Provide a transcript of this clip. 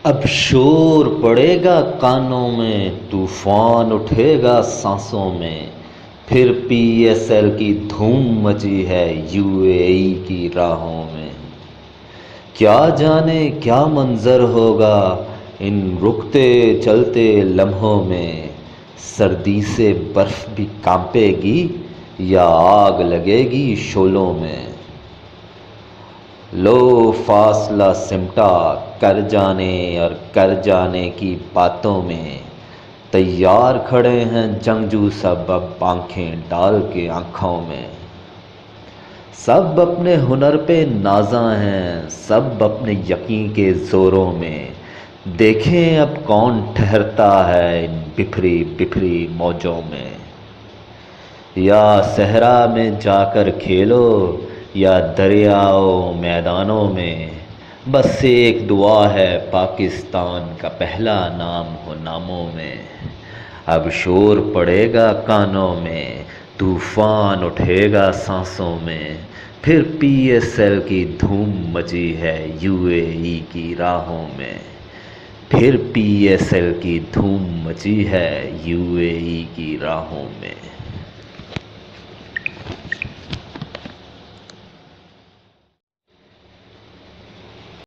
अब शोर पड़ेगा कानों में, तूफान उठेगा सांसों में। फिर पीएसएल की धूम मची है यूएई की राहों में। क्या जाने क्या मंजर होगा इन रुकते चलते लम्हों में। सर्दी से बर्फ भी कांपेगी या आग लगेगी शोलों में। लो फासला सिमटा कर जाने और कर जाने की बातों में। तैयार खड़े हैं जंगजू सब अब आंखें डाल के आंखों में। सब अपने हुनर पे नाज़ा हैं, सब अपने यकीन के ज़ोरों में। देखें अब कौन ठहरता है इन बिखरी बिखरी मौजों में। या सहरा में जाकर खेलो या दरियाओं मैदानों में। बस एक दुआ है पाकिस्तान का पहला नाम हो नामों में। अब शोर पड़ेगा कानों में, तूफान उठेगा सांसों में। फिर पीएसएल की धूम मची है यूएई की राहों में। फिर पीएसएल की धूम मची है यूएई की राहों में।